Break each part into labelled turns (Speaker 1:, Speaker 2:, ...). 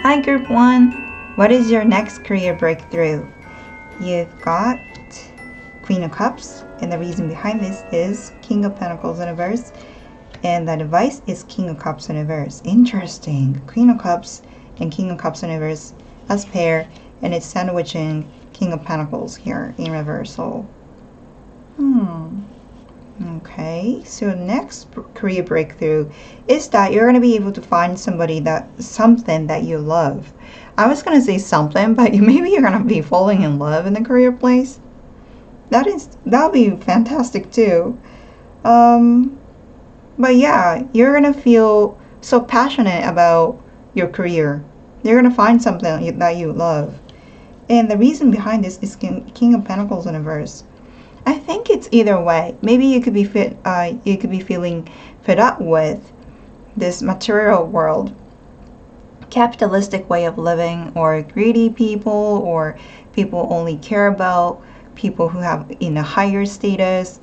Speaker 1: Hi Group 1! What is your next career breakthrough? You've got Queen of Cups, and the reason behind this is King of Pentacles in reverse, and the device is King of Cups in reverse. Interesting. Queen of Cups and King of Cups in reverse as pair, and it's sandwiching King of Pentacles here in reversal. Okay, so next career breakthrough is that you're going to be able to find something that you love. I was going to say something, but maybe you're going to be falling in love in the career place. That'll be fantastic too. But yeah, you're going to feel so passionate about your career. You're going to find something that you love. And the reason behind this is King of Pentacles in reverse. I think it's either way. Maybe you could be feeling fed up with this material world, capitalistic way of living, or greedy people, or people only care about people who have in a higher status,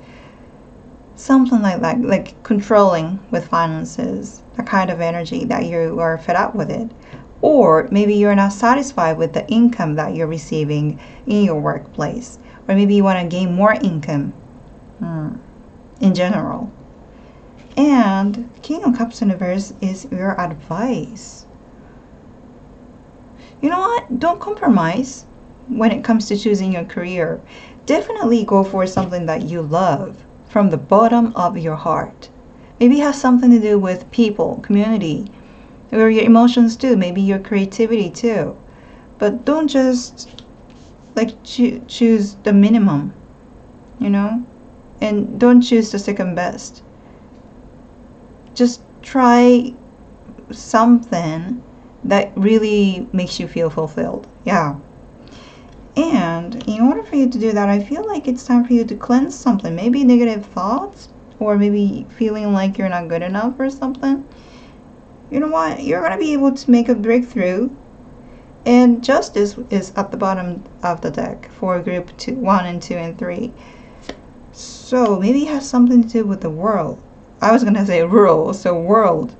Speaker 1: something like that, like controlling with finances, the kind of energy that you are fed up with it. Or maybe you're not satisfied with the income that you're receiving in your workplace. Or maybe you want to gain more income in general. And King of Cups in reverse is your advice. You know what? Don't compromise when it comes to choosing your career. Definitely go for something that you love from the bottom of your heart. Maybe it has something to do with people, community, or your emotions too. Maybe your creativity too. But don't just choose the minimum, and don't choose the second best. Just try something that really makes you feel fulfilled. Yeah. And in order for you to do that, I feel like it's time for you to cleanse something. Maybe negative thoughts, or maybe feeling like you're not good enough or something. You know what? You're going to be able to make a breakthrough. And Justice is at the bottom of the deck for group 1 and 2 and 3. So maybe it has something to do with the world. I was going to say rural, so world.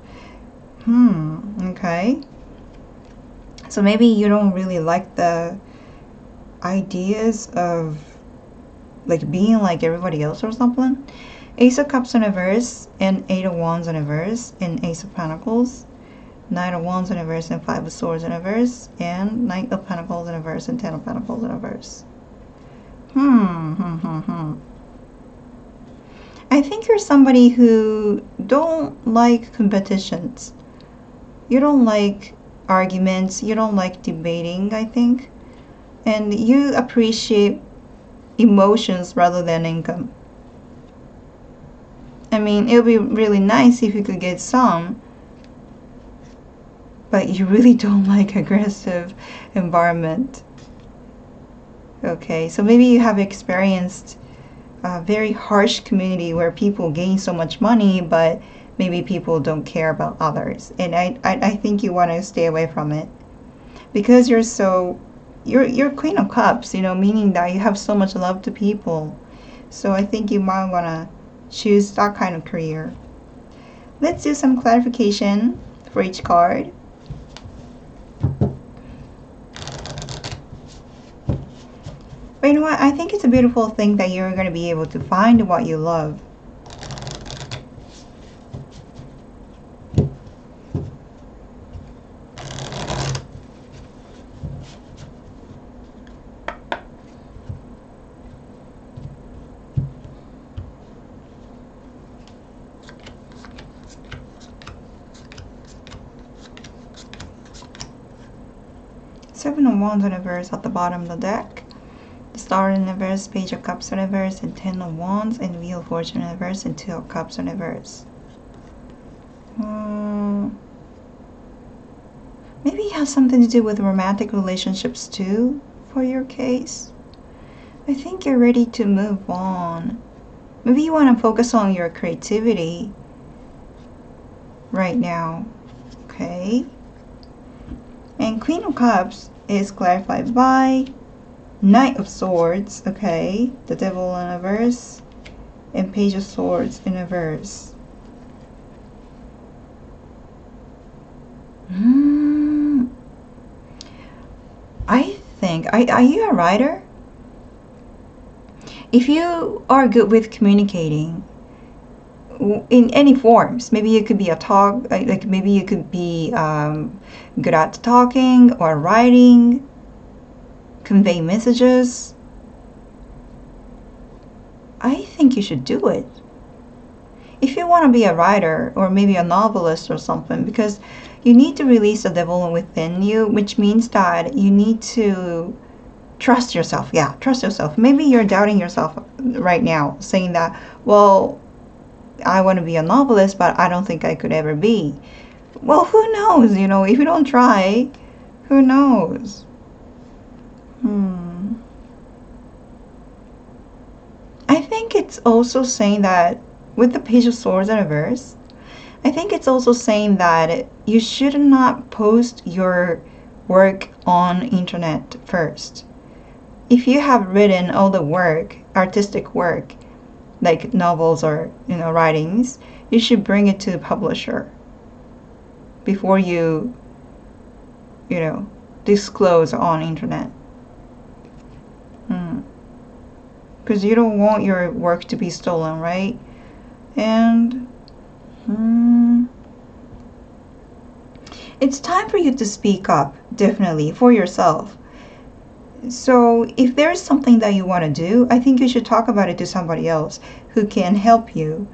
Speaker 1: Okay. So maybe you don't really like the ideas of being like everybody else or something. Ace of Cups in reverse and 8 of Wands in reverse and Ace of Pentacles. 9 of Wands in reverse and 5 of Swords in reverse, and Knight of Pentacles in reverse and 10 of Pentacles in reverse. I think you're somebody who don't like competitions. You don't like arguments. You don't like debating, I think. And you appreciate emotions rather than income. I mean, it would be really nice if you could get some, but you really don't like aggressive environment. Okay, so maybe you have experienced a very harsh community where people gain so much money, but maybe people don't care about others. And I think you want to stay away from it, because you're Queen of Cups, meaning that you have so much love to people. So I think you might want to choose that kind of career. Let's do some clarification for each card. But you know what? I think it's a beautiful thing that you're going to be able to find what you love. Seven of Wands in reverse at the bottom of the deck. Star in reverse, Page of Cups in reverse, and 10 of Wands, and Wheel of Fortune in reverse, and 2 of Cups in reverse. Maybe it has something to do with romantic relationships too, for your case. I think you're ready to move on. Maybe you want to focus on your creativity right now. Okay. And Queen of Cups is clarified by Knight of Swords, okay, the Devil in reverse, and Page of Swords in reverse. Are you a writer? If you are good with communicating in any forms, maybe you could be a talk, like maybe you could be good at talking or writing, convey messages, I think you should do it. If you want to be a writer or maybe a novelist or something, because you need to release the devil within you, which means that you need to trust yourself. Yeah, trust yourself. Maybe you're doubting yourself right now, saying that, well, I want to be a novelist, but I don't think I could ever be. Well, who knows? If you don't try, who knows? I think it's also saying that with the Page of Swords in reverse, I think it's also saying that you should not post your work on internet first. If you have written all the work, artistic work, like novels or writings, you should bring it to the publisher before you disclose on internet. Because you don't want your work to be stolen, right? And it's time for you to speak up, definitely, for yourself. So if there's something that you want to do, I think you should talk about it to somebody else who can help you.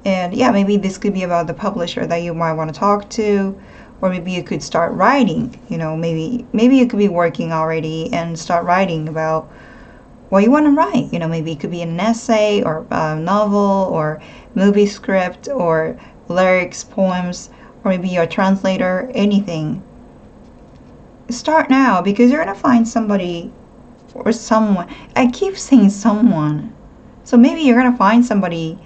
Speaker 1: And yeah, maybe this could be about the publisher that you might want to talk to, or maybe you could start writing. Maybe you could be working already and start writing about what you want to write. Maybe it could be an essay or a novel or movie script or lyrics, poems, or maybe you're a translator, anything. Start now, because you're going to find somebody or someone. I keep saying someone. So maybe you're going to find somebody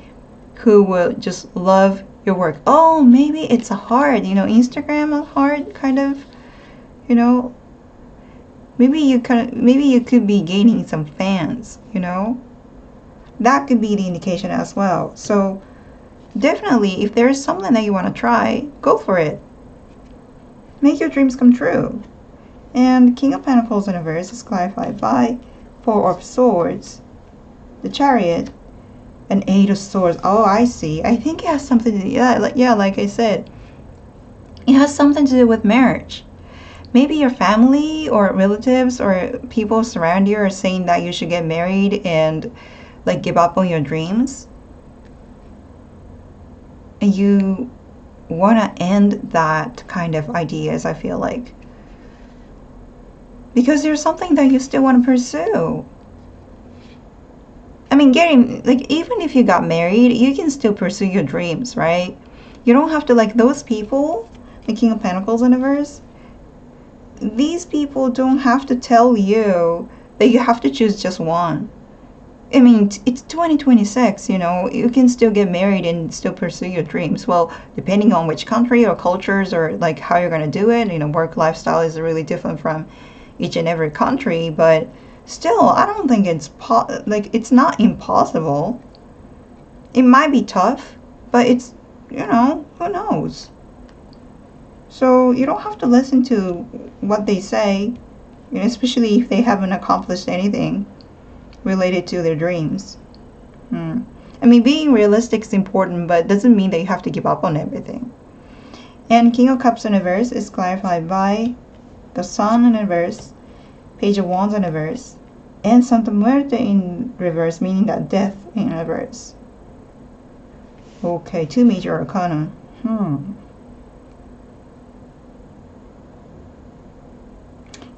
Speaker 1: who will just love your work. Oh, maybe it's a hard, Instagram is hard, kind of, maybe you could be gaining some fans, that could be the indication as well. So definitely, if there is something that you want to try, go for it. Make your dreams come true. And King of Pentacles in reverse is clarified by Four of Swords, the Chariot, and Eight of Swords. Oh, I see. I think it has something to do, like I said, it has something to do with marriage. Maybe your family or relatives or people surround you are saying that you should get married and like give up on your dreams. And you want to end that kind of ideas, I feel like. Because there's something that you still want to pursue. I mean, even if you got married, you can still pursue your dreams, right? You don't have to, like those people, the King of Pentacles in the verse, these people don't have to tell you that you have to choose just one. I mean, it's 2026, you can still get married and still pursue your dreams. Well, depending on which country or cultures or like how you're going to do it, work lifestyle is really different from each and every country, but still, I don't think it's not impossible. It might be tough, but it's, who knows? So you don't have to listen to what they say, especially if they haven't accomplished anything related to their dreams. I mean, being realistic is important, but it doesn't mean that you have to give up on everything. And King of Cups in reverse is clarified by the Sun in reverse, Page of Wands in reverse, and Santa Muerte in reverse, meaning that death in reverse. Okay, 2 major arcana.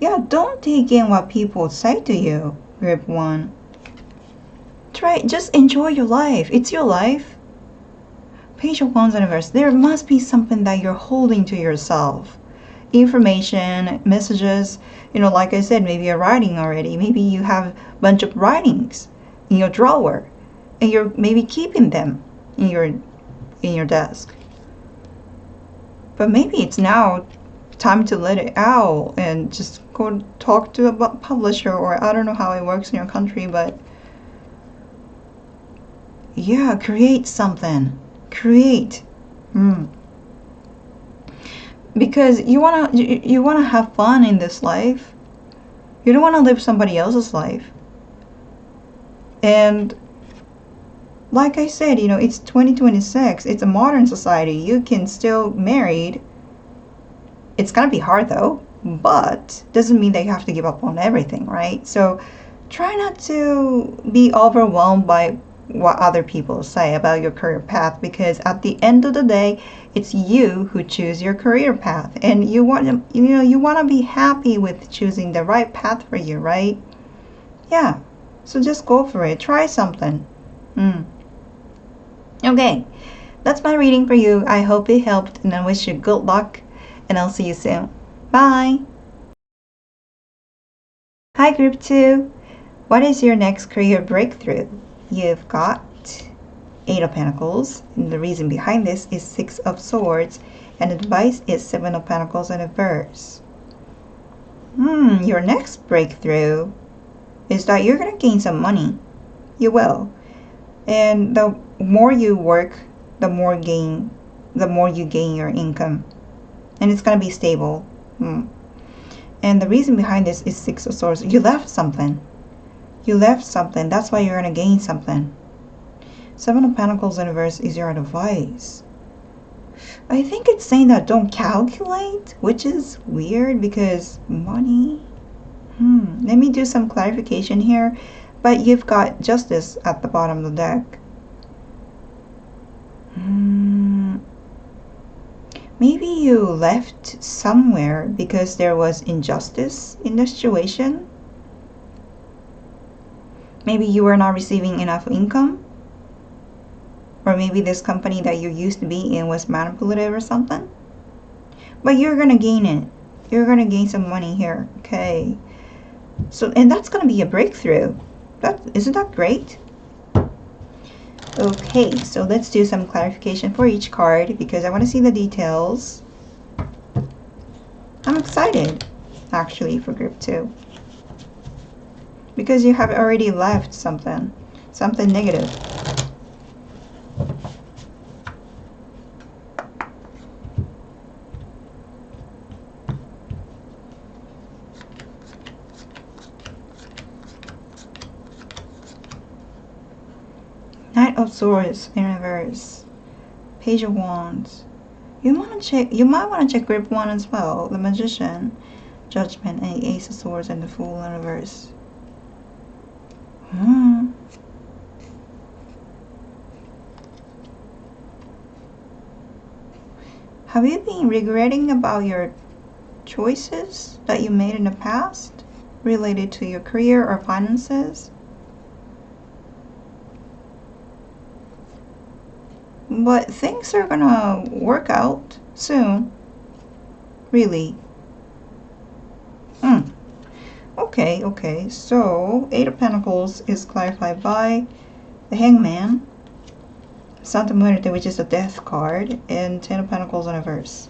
Speaker 1: Yeah, don't take in what people say to you, Group 1. Just enjoy your life. It's your life. Page of Wands in reverse. There must be something that you're holding to yourself. Information, messages, like I said, maybe you're writing already. Maybe you have a bunch of writings in your drawer and you're maybe keeping them in your desk. But maybe it's now time to let it out and just go talk to a publisher, or I don't know how it works in your country, but yeah, create something. Create. Because you wanna have fun in this life. You don't want to live somebody else's life. And like I said, it's 2026. It's a modern society. You can still married. It's gonna be hard though, but doesn't mean that you have to give up on everything, right? So try not to be overwhelmed by what other people say about your career path, because at the end of the day, it's you who choose your career path, and you want to be happy with choosing the right path for you, right? Yeah. So just go for it. Try something. Okay. That's my reading for you. I hope it helped, and I wish you good luck, and I'll see you soon. Bye. Hi, Group 2. What is your next career breakthrough? You've got Eight of Pentacles, and the reason behind this is Six of Swords, and advice is Seven of Pentacles and a verse. Your next breakthrough is that you're going to gain some money. You will. And the more you work, the more you gain your income. And it's going to be stable. And the reason behind this is Six of Swords. You left something. That's why you're going to gain something. Seven of Pentacles in reverse is your advice. I think it's saying that don't calculate, which is weird because money. Let me do some clarification here. But you've got Justice at the bottom of the deck. Maybe you left somewhere because there was injustice in the situation. Maybe you were not receiving enough income. Or maybe this company that you used to be in was manipulative or something. But you're going to gain it. You're going to gain some money here. Okay. So, and that's going to be a breakthrough. Isn't that great? Okay, so let's do some clarification for each card because I want to see the details. I'm excited, actually, for Group 2. Because you have already left something negative. Knight of Swords in reverse. Page of Wands. You might want to check Group 1 as well. The Magician, Judgment, and Ace of Swords, and the Fool in reverse. Have you been regretting about your choices that you made in the past related to your career or finances? But things are gonna work out soon. Really. Okay. So, Eight of Pentacles is clarified by the Hangman, Santa Muerte, which is a death card, and Ten of Pentacles in reverse.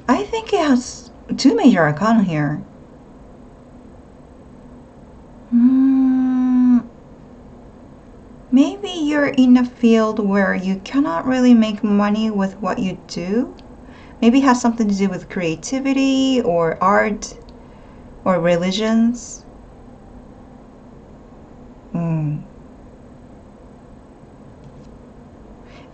Speaker 1: I think it has two major arcana here. Maybe you're in a field where you cannot really make money with what you do. Maybe it has something to do with creativity or art or religions. And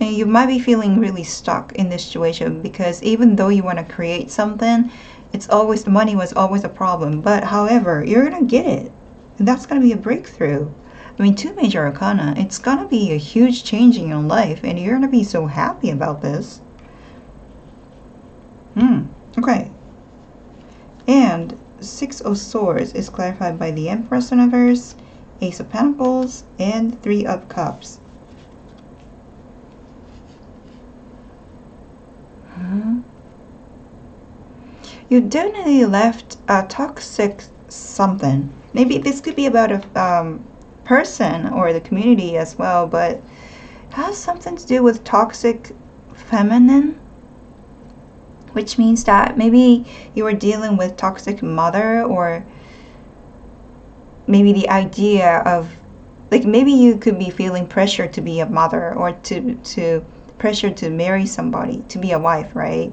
Speaker 1: you might be feeling really stuck in this situation because even though you want to create something, the money was always a problem. But however, you're going to get it. And that's going to be a breakthrough. I mean, two major arcana, it's going to be a huge change in your life, and you're going to be so happy about this. Okay. And Six of Swords is clarified by the Empress in reverse, Ace of Pentacles, and Three of Cups. You definitely left a toxic something. Maybe this could be about a person or the community as well, but it has something to do with toxic feminine, which means that maybe you were dealing with toxic mother, or maybe the idea of, like, maybe you could be feeling pressure to be a mother or to pressure to marry somebody, to be a wife, right?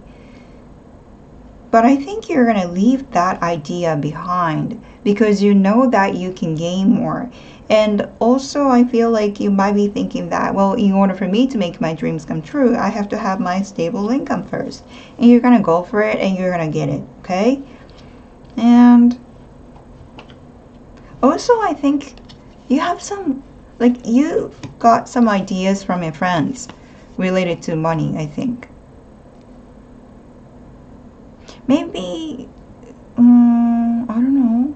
Speaker 1: But I think you're going to leave that idea behind because you know that you can gain more. And also, I feel like you might be thinking that, well, in order for me to make my dreams come true, I have to have my stable income first. And you're going to go for it and you're going to get it, okay? And also, I think you have some, like, you got some ideas from your friends related to money, I think. Maybe, I don't know.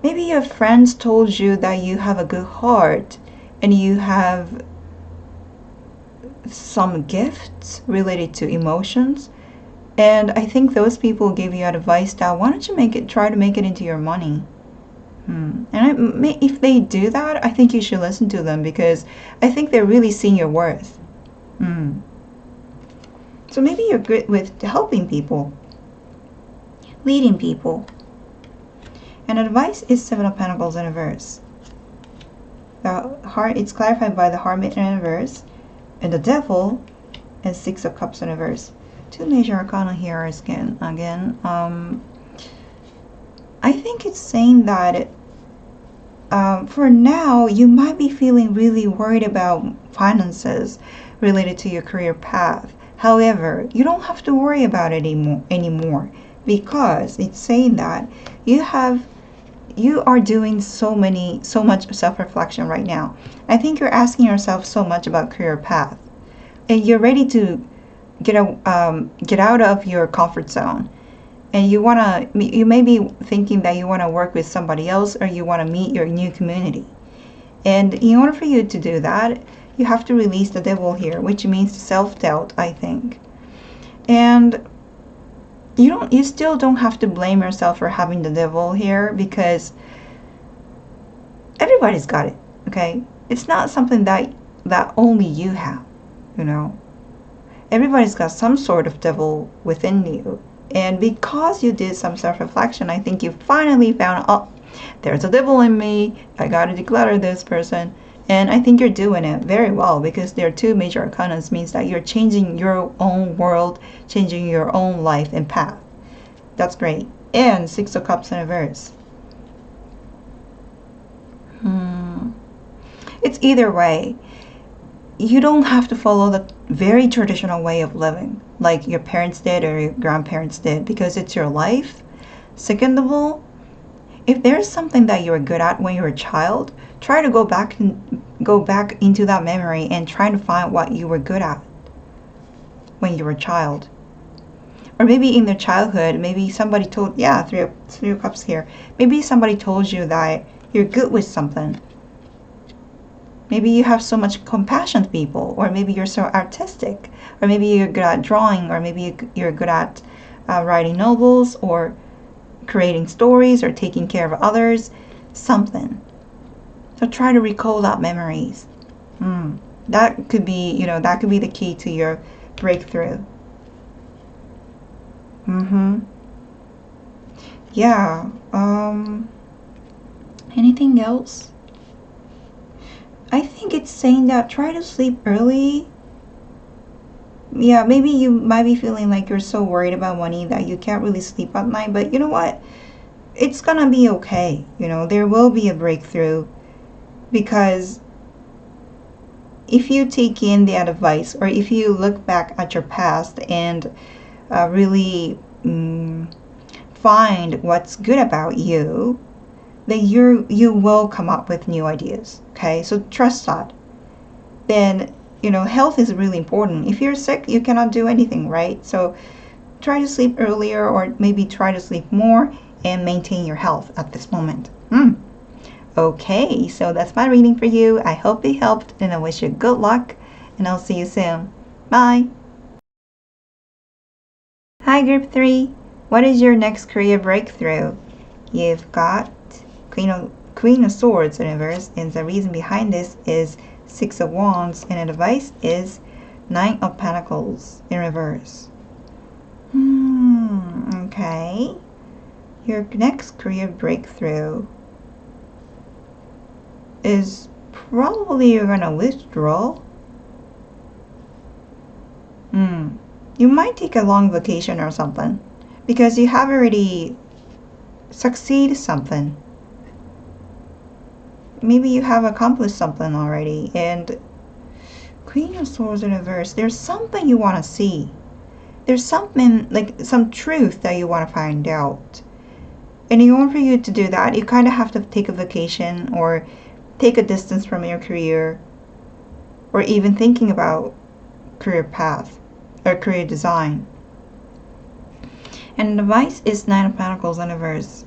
Speaker 1: Maybe your friends told you that you have a good heart and you have some gifts related to emotions. And I think those people gave you advice that why don't you try to make it into your money. And if they do that, I think you should listen to them because I think they're really seeing your worth. Hmm. So maybe you're good with helping people, leading people. And advice is Seven of Pentacles in reverse. The heart, it's clarified by the Hermit in reverse, and the Devil, and Six of Cups in reverse. Two major arcana here again. I think it's saying that for now you might be feeling really worried about finances related to your career path. However, you don't have to worry about it anymore because it's saying that you are doing so much self-reflection right now. I think you're asking yourself so much about career path, and you're ready to get out of your comfort zone. And you may be thinking that you want to work with somebody else or you want to meet your new community. And in order for you to do that, you have to release the devil here, which means self-doubt, I think. And you still don't have to blame yourself for having the devil here because everybody's got it, okay? It's not something that only you have, you know. Everybody's got some sort of devil within you. And because you did some self-reflection, I think you finally found, oh, there's a devil in me. I got to declutter this person. And I think you're doing it very well because there are two major arcanas means that you're changing your own world, changing your own life and path. That's great. And Six of Cups in reverse. It's either way. You don't have to follow the very traditional way of living like your parents did or your grandparents did because it's your life. Second of all, if there's something that you were good at when you were a child, try to go back into that memory and try to find what you were good at when you were a child. Or maybe in their childhood, maybe somebody told, yeah, three of cups here. Maybe somebody told you that you're good with something. Maybe you have so much compassion to people, or maybe you're so artistic, or maybe you're good at drawing, or maybe you're good at writing novels, or creating stories, or taking care of others, something. So try to recall that memories. That could be, that could be the key to your breakthrough. Yeah. Anything else? I think it's saying that try to sleep early. Yeah, maybe you might be feeling like you're so worried about money that you can't really sleep at night, but you know what? It's gonna be okay. There will be a breakthrough because if you take in the advice or if you look back at your past and really find what's good about you, then you will come up with new ideas. Okay, so trust that. Then health is really important. If you're sick, you cannot do anything, right? So try to sleep earlier or maybe try to sleep more and maintain your health at this moment. Okay, so that's my reading for you. I hope it helped and I wish you good luck and I'll see you soon. Bye. Hi group 3. What is your next career breakthrough? You've got Queen of Swords in reverse, and the reason behind this is Six of Wands, and advice is Nine of Pentacles in reverse. Okay. Your next career breakthrough is probably you're gonna withdraw. You You might take a long vacation or something because you have already succeeded something. Maybe you have accomplished something already. And Queen of Swords in reverse, there's something you want to see. There's something, like some truth that you want to find out. And in order for you to do that, you kind of have to take a vacation or take a distance from your career, or even thinking about career path or career design. And the advice is Nine of Pentacles in reverse.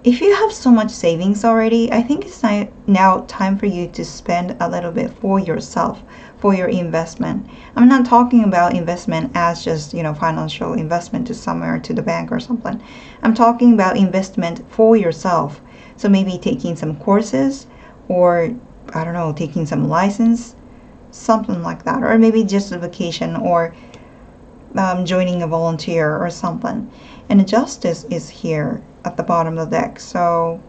Speaker 1: If you have so much savings already, I think it's now time for you to spend a little bit for yourself, for your investment. I'm not talking about investment as just, financial investment to somewhere, to the bank or something. I'm talking about investment for yourself. So maybe taking some courses, or I don't know, taking some license, something like that. Or maybe just a vacation, or joining a volunteer or something. And the Justice is here at the bottom of the deck. So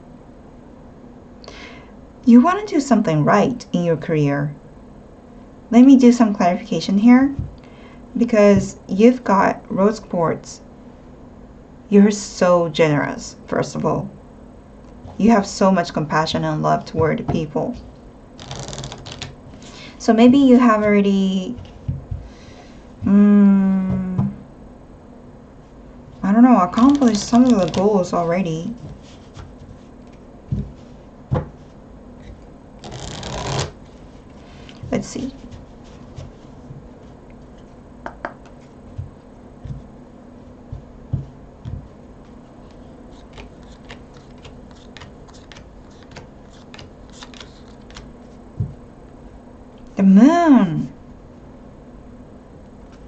Speaker 1: you want to do something right in your career. Let me do some clarification here, because you've got rose quartz. You're so generous, first of all. You have so much compassion and love toward people. So maybe you have already I don't know, accomplished some of the goals already. Let's see. The Moon.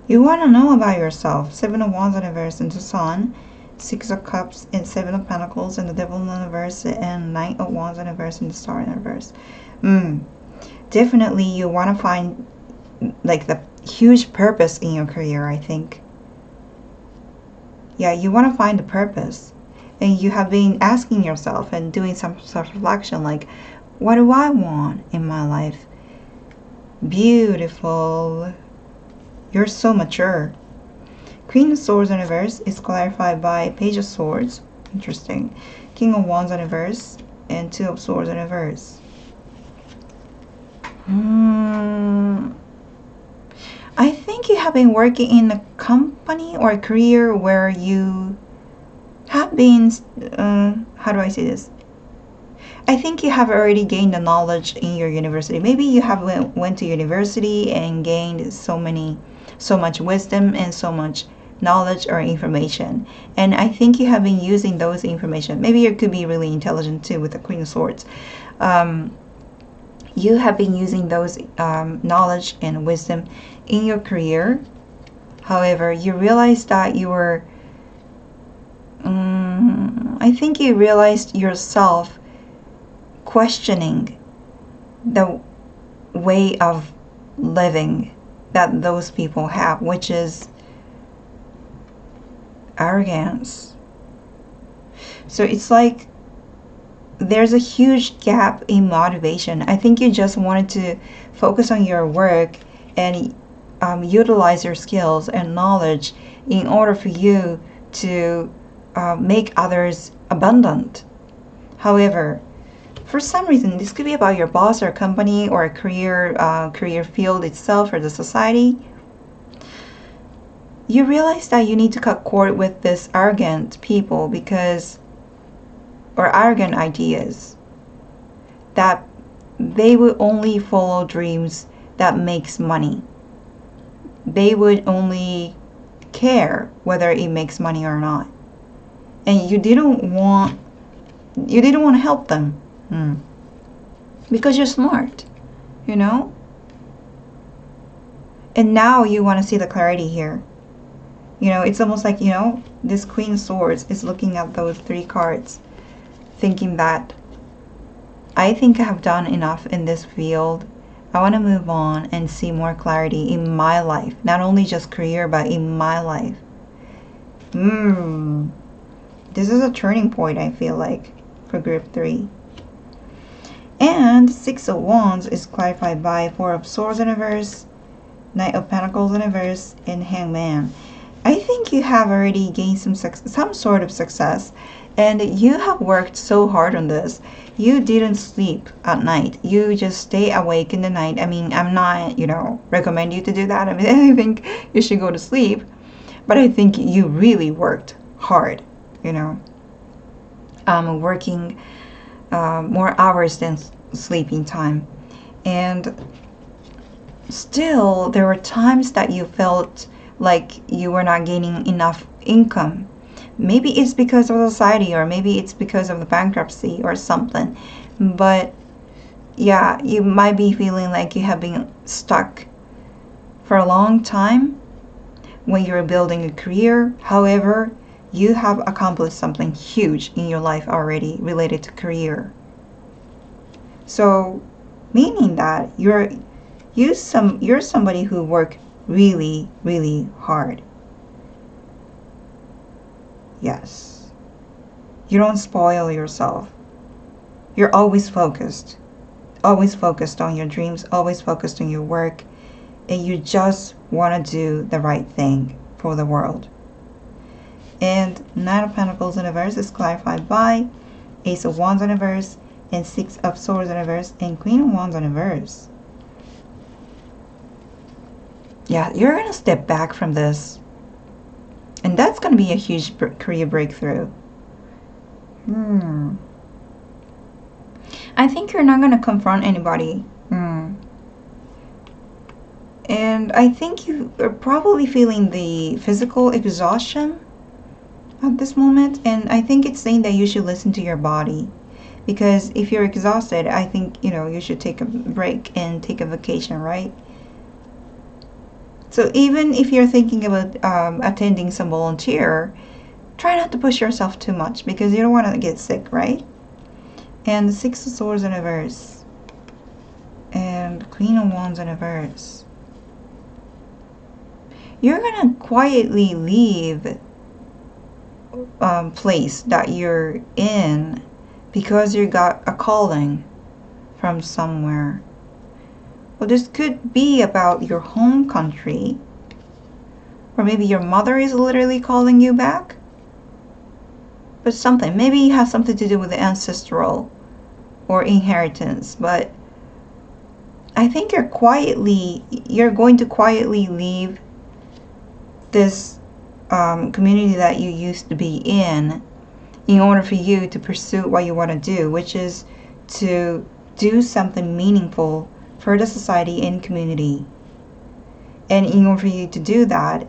Speaker 1: You want to know about yourself. Seven of Wands in reverse, and the Sun. Six of Cups and Seven of Pentacles, and the Devil in reverse, and Knight of Wands in reverse, and the Star in reverse. Definitely you want to find like the huge purpose in your career, I think. Yeah, you want to find the purpose. And you have been asking yourself and doing some self-reflection, like, what do I want in my life? Beautiful. You're so mature. Queen of Swords in reverse is clarified by Page of Swords. Interesting. King of Wands in reverse and Two of Swords in reverse. I think you have been working in a company or a career where you have been, how do I say this? I think you have already gained the knowledge in your university. Maybe you have went to university and gained so much wisdom and so much knowledge or information. And I think you have been using those information. Maybe you could be really intelligent too with the Queen of Swords. You have been using those knowledge and wisdom in your career. However, you realized that you were, I think you realized yourself questioning the way of living that those people have, which is arrogance. So it's like there's a huge gap in motivation. I think you just wanted to focus on your work and utilize your skills and knowledge in order for you to make others abundant. However, for some reason, this could be about your boss or company or a career field itself or the society. You realize that you need to cut cord with this arrogant people or arrogant ideas, that they will only follow dreams that makes money. They would only care whether it makes money or not. And you didn't want to help them. Because you're smart, And now you want to see the clarity here. It's almost like, this Queen of Swords is looking at those three cards, thinking that I think I have done enough in this field. I want to move on and see more clarity in my life. Not only just career, but in my life. This is a turning point, I feel like, for group 3. And Six of Wands is clarified by Four of Swords in reverse Knight of Pentacles in reverse, and Hangman. I think you have already gained some sort of success, and you have worked so hard on this. You didn't sleep at night. You just stay awake in the night. I mean, I'm not, recommend you to do that. I mean, I think you should go to sleep, but I think you really worked hard, working more hours than sleeping time. And still, there were times that you felt like you were not gaining enough income. Maybe it's because of society, or maybe it's because of the bankruptcy or something. But yeah, you might be feeling like you have been stuck for a long time when you're building a career. However, you have accomplished something huge in your life already related to career. So, meaning that you're somebody who work really, really hard. Yes. You don't spoil yourself. You're always focused on your dreams, always focused on your work, and you just want to do the right thing for the world. And Knight of Pentacles in reverse is clarified by Ace of Wands in reverse, and Six of Swords in reverse, and Queen of Wands in reverse. Yeah, you're going to step back from this. And that's going to be a huge career breakthrough. I think you're not going to confront anybody. And I think you are probably feeling the physical exhaustion at this moment. And I think it's saying that you should listen to your body. Because if you're exhausted, I think, you should take a break and take a vacation, right? So even if you're thinking about attending some volunteer, try not to push yourself too much, because you don't want to get sick, right? And the Six of Swords in reverse, and Queen of Wands in reverse. You're gonna quietly leave place that you're in because you got a calling from somewhere. Well, this could be about your home country, or maybe your mother is literally calling you back. But something, maybe it has something to do with the ancestral or inheritance. But I think you're going to quietly leave this community that you used to be in order for you to pursue what you want to do, which is to do something meaningful for the society and community. And in order for you to do that,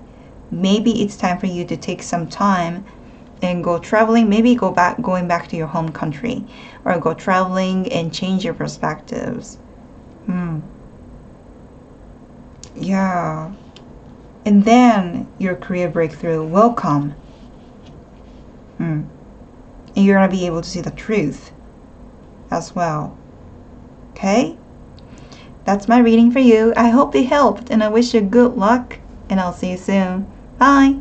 Speaker 1: maybe it's time for you to take some time and go traveling. Maybe going back to your home country, or go traveling and change your perspectives. Yeah. And then your career breakthrough will come. And you're going to be able to see the truth as well. Okay? That's my reading for you. I hope it helped, and I wish you good luck, and I'll see you soon. Bye!